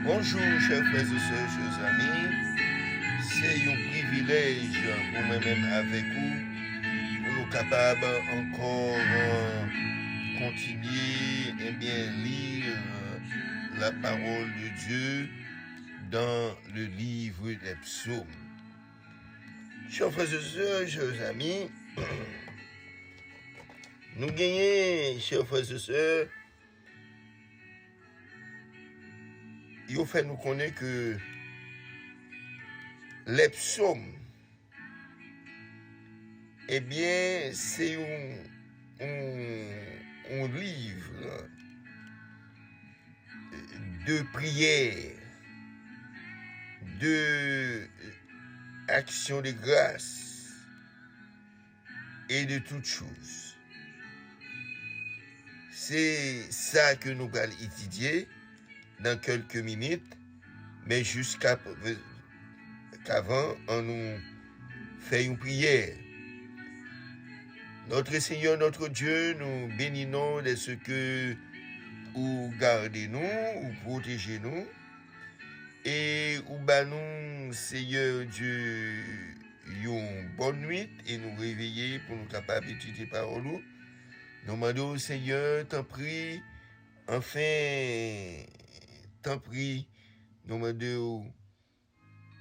Bonjour, chers frères et sœurs, chers amis. C'est un privilège pour moi-même avec vous, pour nous capables encore continuer et bien lire la parole de Dieu dans le livre des psaumes. Chers frères et sœurs, chers amis, nous gagnons, chers frères et sœurs, il fait nous connaître que les psaumes, eh bien, c'est un livre de prière, de action de grâce et de toutes choses. C'est ça que nous allons étudier dans quelques minutes, mais qu'avant, on nous fait une prière. Notre Seigneur, notre Dieu, nous bénissons de ce que vous gardez-nous, ou protégez-nous, et ou nous, Seigneur Dieu, une bonne nuit et nous réveiller pour nous capables d'étudier parole. Nous demandons au Seigneur, t'en prie, enfin, t'en prie, nous demandons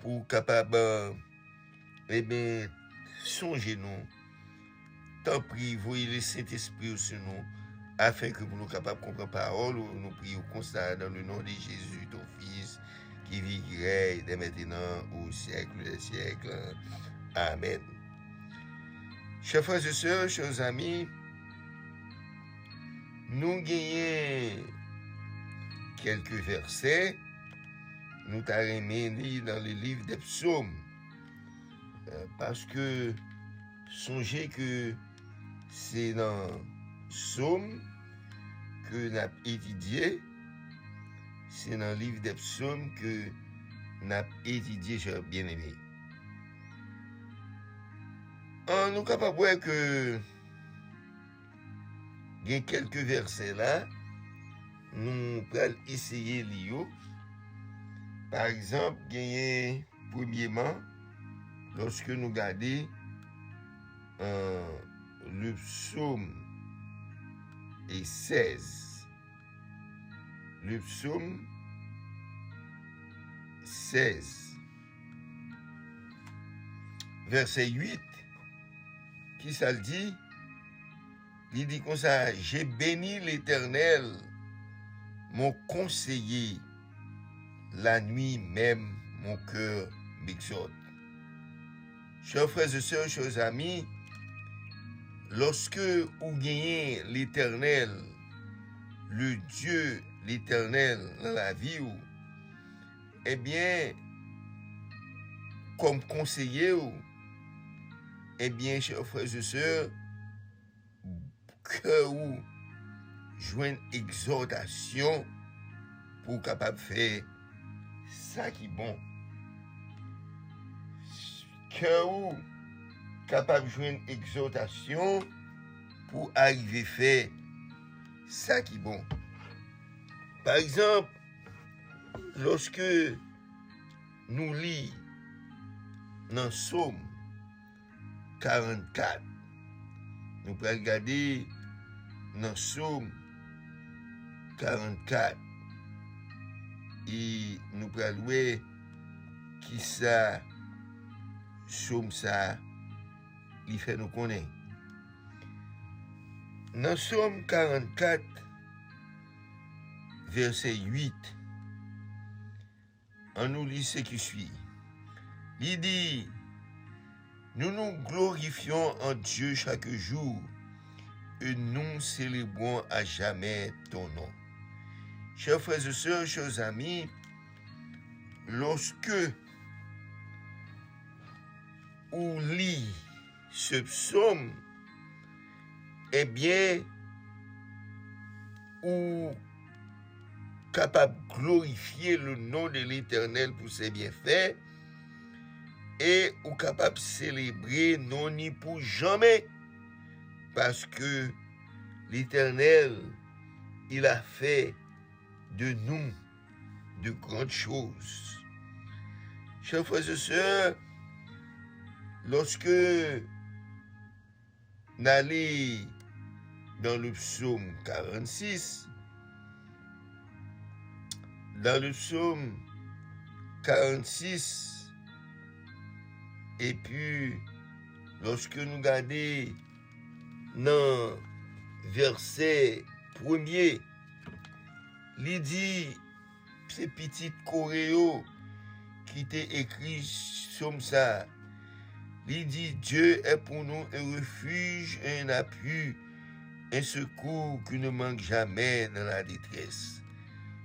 pour capable, eh bien, songez-nous, t'en prie, voyez le Saint-Esprit sur nous, afin que nous capables de comprendre la parole, nous prions constamment dans le nom de Jésus, ton Fils, qui vivrait dès maintenant au siècle des siècles. Amen. Chers frères et sœurs, chers amis, nous gagnons quelques versets. Nous t'avons mis dans le livre des psaumes. Parce que songez que c'est dans psaumes que nous avons étudié. C'est dans le livre des psaumes que nous avons étudié, chers bien-aimés. Nous sommes capables de voir que il y a quelques versets là, nous allons essayer de lire. Par exemple, il y a premièrement, lorsque nous regardons le psaume 16. Le psaume 16. Verset 8, qui ça le dit? Il dit comme ça, j'ai béni l'Éternel, mon conseiller, la nuit même, mon cœur m'exhorte. Chers frères et sœurs, chers amis, lorsque vous gagnez l'Éternel, le Dieu, l'Éternel dans la vie, eh bien, comme conseiller, eh bien, chers frères et sœurs, que vous jouez une exhortation pour capable de faire ça qui est bon. Que vous capable de jouer une exhortation pour arriver à faire ça qui est bon. Par exemple, lorsque nous lisons dans Psaume 44, nous pouvons regarder dans Psaume 44 et nous pouvons voir qui ça, Psaume ça, il fait nous connaître. Dans Psaume 44, verset 8, on nous lit ce qui suit. Il dit, nous nous glorifions en Dieu chaque jour et nous célébrons à jamais ton nom. Chers frères et sœurs, chers amis, lorsque on lit ce psaume, eh bien, ou capable de glorifier le nom de l'Éternel pour ses bienfaits, et ou capable de célébrer non ni pour jamais, parce que l'Éternel, il a fait de nous de grandes choses. Chers frères et sœurs, lorsque nous allons dans le psaume 46, dans le psaume 46, et puis lorsque nous regardons dans verset 1er, il dit, ces petites choréos qui t'est écrit comme ça, il dit, Dieu est pour nous un refuge, un appui, un secours qui ne manque jamais dans la détresse.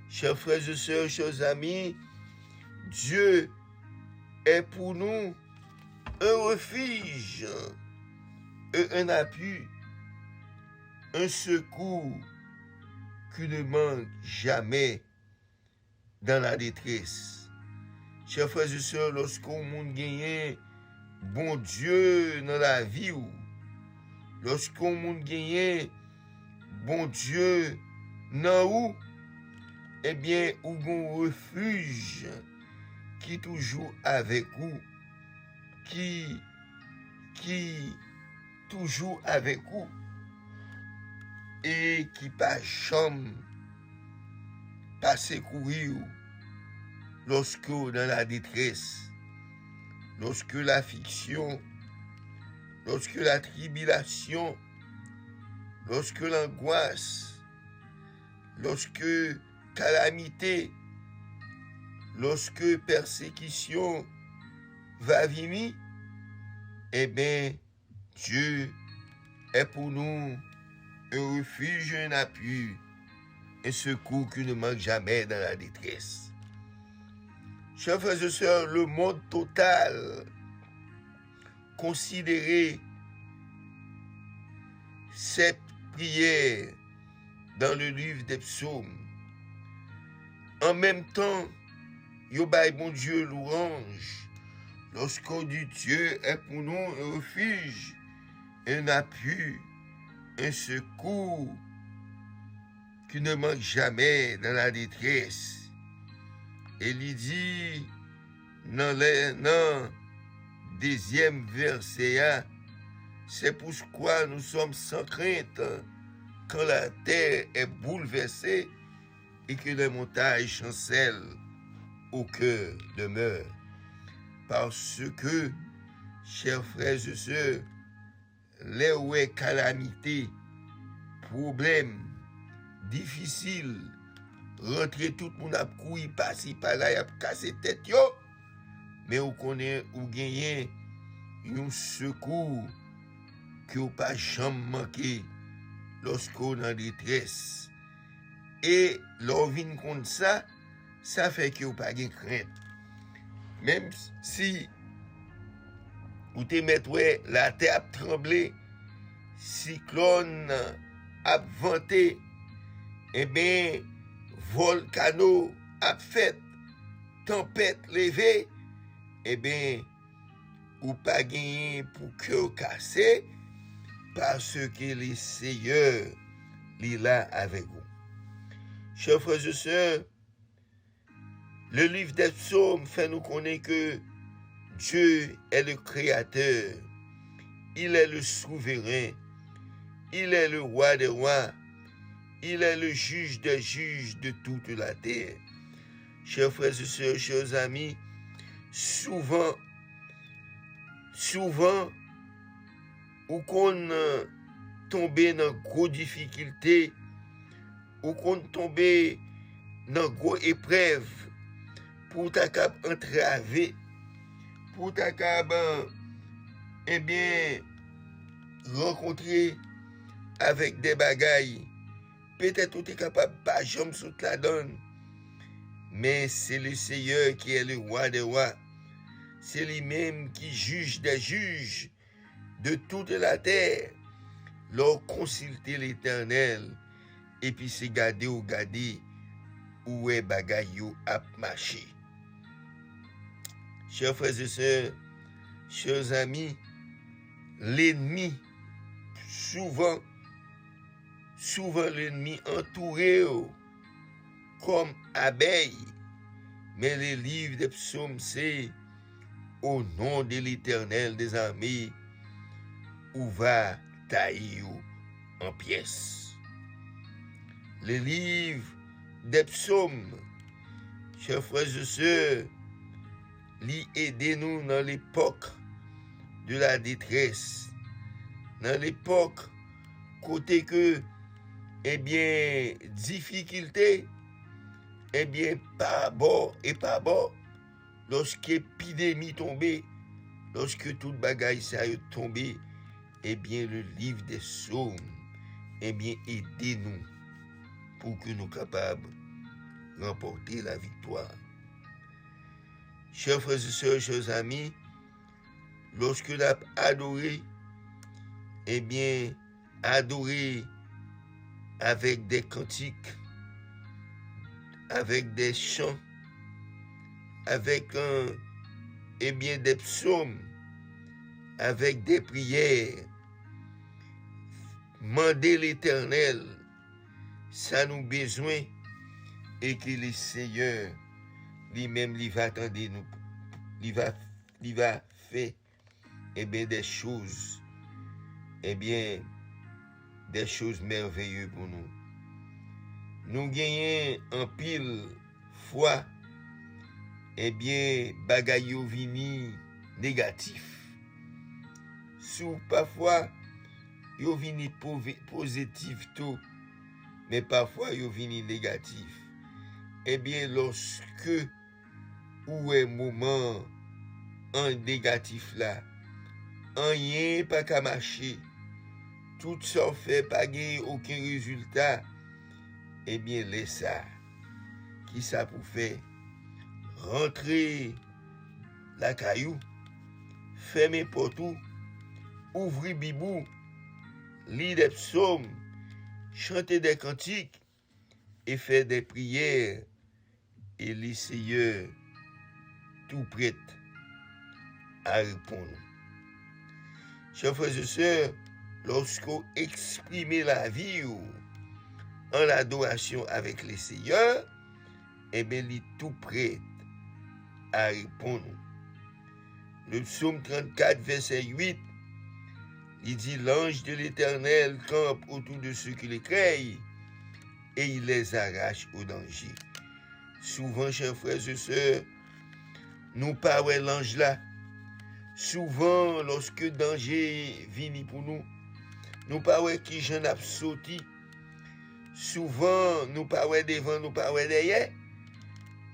Chers frères et sœurs, chers amis, Dieu est pour nous un refuge, un appui, un secours qui ne manque jamais dans la détresse. Chers frères et sœurs, lorsqu'on monde gagne bon Dieu dans la vie, lorsqu'on monde gagne bon Dieu dans où, eh bien, ou bon refuge qui toujours avec vous, qui toujours avec vous, et qui pas jamais pas secourir lorsque dans la détresse, lorsque l'affliction, lorsque la tribulation, lorsque l'angoisse, lorsque calamité, lorsque persécution va venir, eh bien, Dieu est pour nous un refuge, un appui, un secours qui ne manque jamais dans la détresse. Chers frères et sœurs, le monde total considérait cette prière dans le livre des psaumes. En même temps, yo bay bon Dieu louange. Lorsqu'on dit Dieu est pour nous un refuge, un appui, un secours qui ne manque jamais dans la détresse. Et il dit dans le deuxième verset, c'est pourquoi nous sommes sans crainte quand la terre est bouleversée et que les montagnes chancellent au cœur demeure. Parce que, chers frères et sœurs, les ouais calamités, problèmes, difficiles, rentrer tout le monde a couru par-ci par-là, il a cassé tête yo, mais on connaît ou gagner un secours qui n'a pas jamais manqué lorsqu'on est en détresse. Et l'on vient contre ça, ça fait que vous n'avez pas de crainte. Même si vous te mettez la terre à trembler, cyclone a venté, eh bien, volcano a fait, tempête levée, eh bien, ou pas gagné pour cœur cassé, parce que les Seigneur est là avec vous. Chers frères et sœurs, le livre des psaumes fait nous connaître que Dieu est le créateur, il est le souverain, il est le roi des rois, il est le juge des juges de toute la terre. Chers frères et sœurs, chers amis, souvent, ou qu'on tombe dans gros difficultés, ou qu'on tombe dans gros épreuves, pour ta cap entraver, pour ta cap, eh bien, rencontrer avec des bagailles. Peut-être que tu es capable de pas jamais sous la donne, mais c'est le Seigneur qui est le roi des rois. C'est lui-même qui juge des juges de toute la terre. Leur consulter l'Éternel, et puis c'est garder où est bagaille à marcher. Chers frères et sœurs, chers amis, l'ennemi, souvent l'ennemi entouré comme abeille mais les livres des psaumes, c'est au nom de l'Éternel des armées, où va tailler en pièces. Les livres des psaumes, chers frères et sœurs, li aider nous dans l'époque de la détresse, dans l'époque côté que, eh bien, difficulté, eh bien, pas bon et pas bon, lorsque l'épidémie tombée, lorsque toute bagaille ça est tombé, eh bien, le livre des psaumes, eh bien, aidez-nous pour que nous capables de remporter la victoire. Chers frères et sœurs, chers amis, lorsque l'on a adoré, eh bien, adorer avec des cantiques, avec des chants, avec eh bien, des psaumes, avec des prières, mandez l'Éternel, ça nous besoin, et que le Seigneur lui-même lui va attendre nous, lui va faire eh bien, des choses, eh bien, des choses merveilleuses pour nous. Nous gagnons en pile fois, eh bien, bagay yo vini négatif. Sou parfois, yo vini positif tout, mais parfois yo vini négatif. Eh bien, lorsque ou est moment en négatif là, rien pas qu'à marcher, tout ça fait pas gagner aucun résultat, eh bien, laisse ça. Qui ça pour faire? Rentrer la caillou, fermer portou, ouvrir bibou, lire des psaumes, chanter des cantiques et faire des prières, et le Seigneur tout prêt à répondre. Chers frères et sœurs, lorsqu'on exprime la vie en adoration avec le Seigneur, eh bien, il est tout prêt à répondre. Le psaume 34, verset 8, il dit: l'ange de l'Éternel campe autour de ceux qui les craignent et il les arrache au danger. Souvent, chers frères et sœurs, nous parlons l'ange là. Souvent, lorsque danger vient pour nous, nous parlons qui j'en ai sauté. Souvent, nous parlons devant, nous parlons derrière.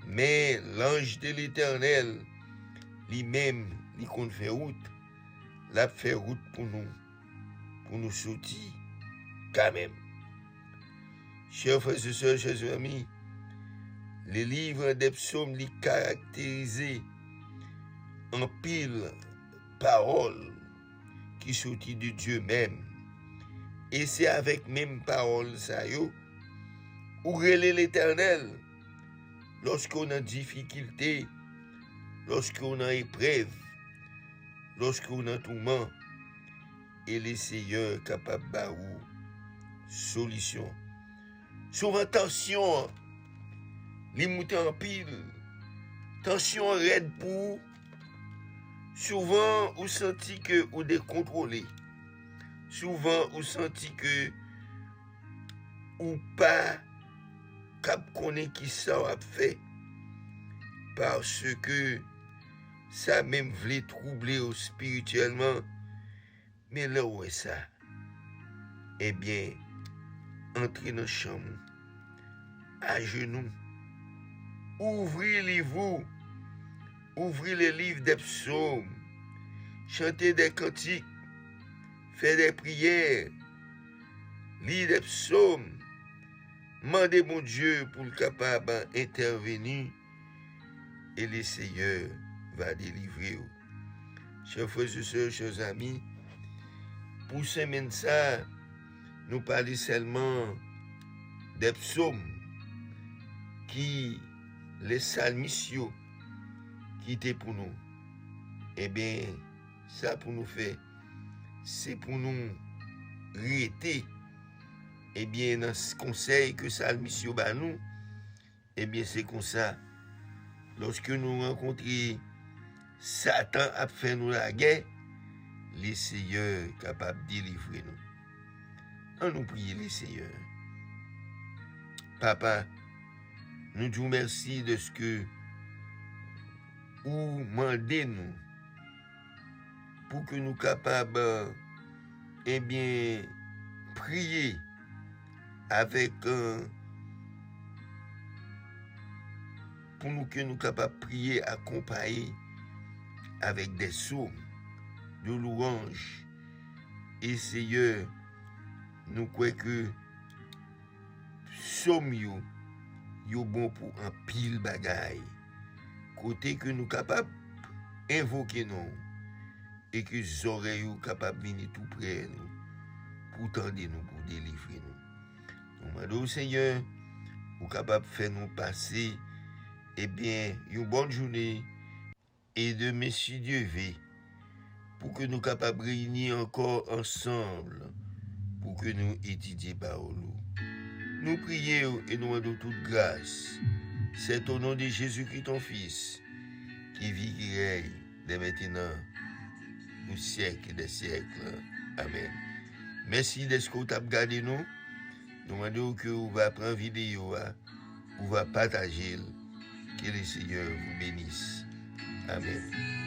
Mais l'ange de l'Éternel, lui-même, il compte faire route. L'a fait route pour nous sortir quand même. Chers frères et sœurs, chers amis, les livres des psaumes les caractérisés en pile paroles qui sortent de Dieu même. Et c'est avec même parole ça yo, ou relais l'Éternel lorsqu'on a difficulté, lorsqu'on a épreuve, lorsqu'on a tourment, et le Seigneur capable de solution. Souvent tension, les moutons en pile, tension raide pour, souvent on senti que ou décontrôlé, souvent on senti que ou pas cap connaît qui ça a fait, parce que ça même voulait troubler spirituellement, mais là où est ça? Eh bien, entrez dans la chambre, à genoux, ouvrez les livres, ouvrez les livres des psaumes, chantez des cantiques, faites des prières, lisez des psaumes, demandez mon Dieu pour le capable d'intervenir, et le Seigneur va délivrer. Chers frères et sœurs, chers amis, pour ce semaine ça, nous parlons seulement des psaumes qui, les psalmistes qui étaient pour nous. Eh bien, ça pour nous faire, c'est pour nous rester. Eh bien, dans ce conseil que psalmistes bat nous, eh bien, c'est comme ça, lorsque nous rencontrons Satan a fait nous la guerre, les Seigneurs capables de délivrer nous. On nous prie les Seigneurs. Papa, nous te remercions de ce que vous demandez nous pour que nous capables prier avec pour nous que nous capables prier accompagner avec des psaumes, de louanges. Et Seigneur, nous croyons que psaumes yo bon pour un pile bagaille. Côté que nous capables invoquer nous et que les oreilles sont capables de venir tout près de nous pour tendre nous, pour délivrer nous. Nous demandons au Seigneur, vous capable de faire nous passer une bonne journée et de Messie Dieu veille pour que nous capables de réunir encore ensemble pour que nous étudions parole. Nous prions et nous demandons toute grâce. C'est au nom de Jésus-Christ, ton Fils, qui vit, qui règne, dès maintenant, au siècle des siècles. Amen. Merci de ce que vous avez regardé nous. Nous demandons que vous va prendre vidéo, vous va partager. Que le Seigneur vous bénisse. Amen.